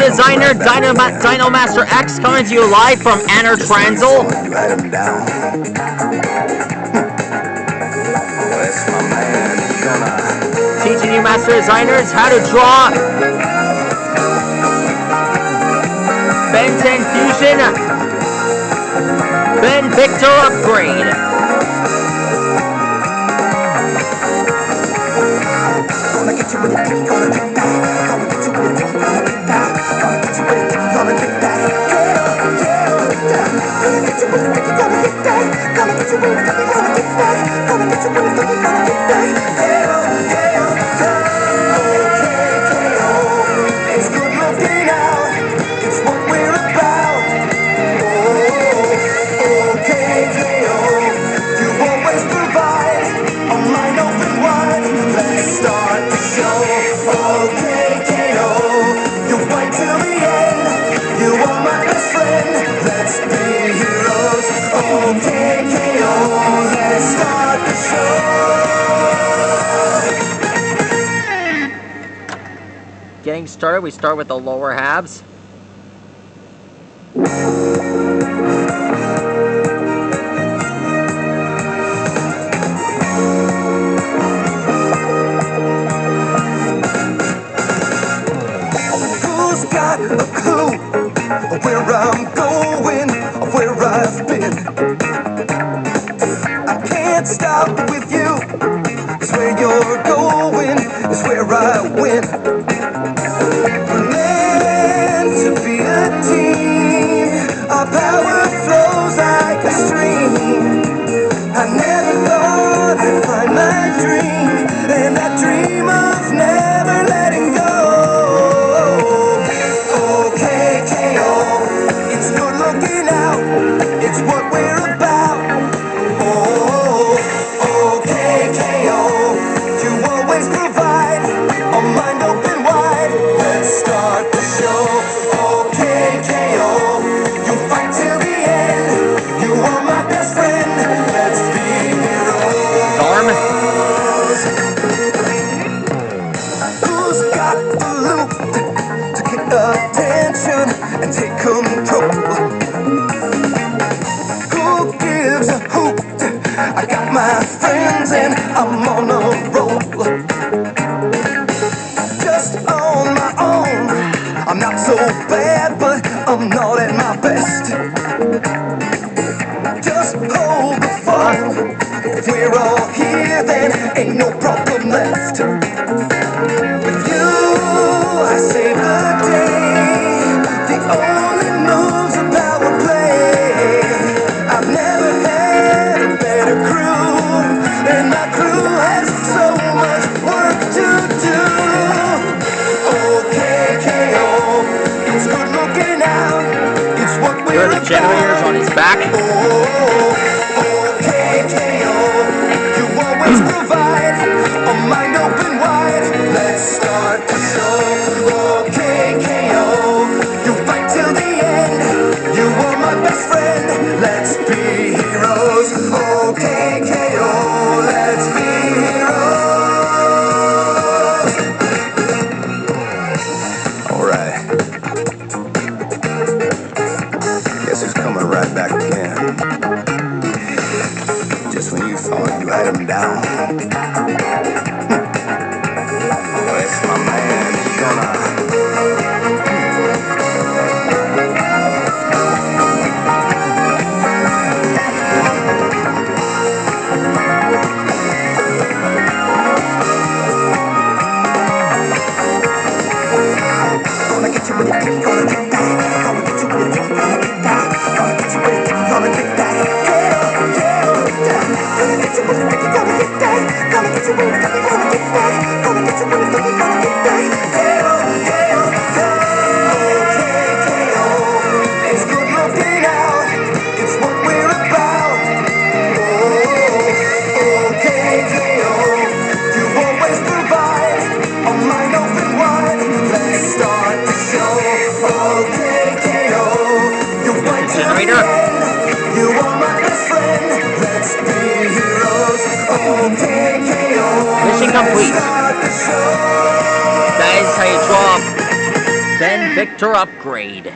Designer, Dino Master X, coming to you live from Anner Transil. Teaching you Master Designers how to draw Ben 10 Fusion, benvicktor upgrade. Getting started, we start with the lower halves. Who's got a clue where I'm going, where I've been? I can't stop with you, 'cause where you're going is where I win. Our power flows like a stream. I never thought I'd find my dream, and I dream of never letting go. Okay, KO, it's good looking out, it's what we're about. Oh, okay, KO, you always provide a mind open wide. Let's start the show. Okay, KO. Fight till the end. You are my best friend. Let's be heroes. Storm. Who's got the loop to get attention and take control? Who gives a hoot? I got my friends and I'm on a roll. Just on my own, I'm not so bad, but I'm not at my best. Just hold the phone. If we're all here, then ain't no problem left. With you, I save the day. The only moves a power play. I've never had a better crew, and my crew has so much work to do. Okay, KO, it's good looking out. It's what Here are the generators on his back. Okay, KO, you always provide a mind open wide. Let's start the show. Okay, KO, you fight till the end. You are my best friend. Let's be heroes. Okay, KO, let's be heroes. All right. Guess who's coming right back again? Just when you thought you had him down. Oh, it's my man, gonna. Gonna get you with it, gonna get that. Gonna get you with it, gonna get that. Gonna get you with it, gonna get that. Gonna get you with it, gonna get that. Gonna get you with it, gonna get that. Gonna get you with it, gonna get that. Okay, KO, it's good looking out. It's what we're about. Oh, okay, KO, you always provide a mind open wide. Let's start the show. Okay, KO, you fight till the end. You are my best friend. Let's be heroes. Okay, KO. Mission complete. That is how you draw Ben Benvictor upgrade.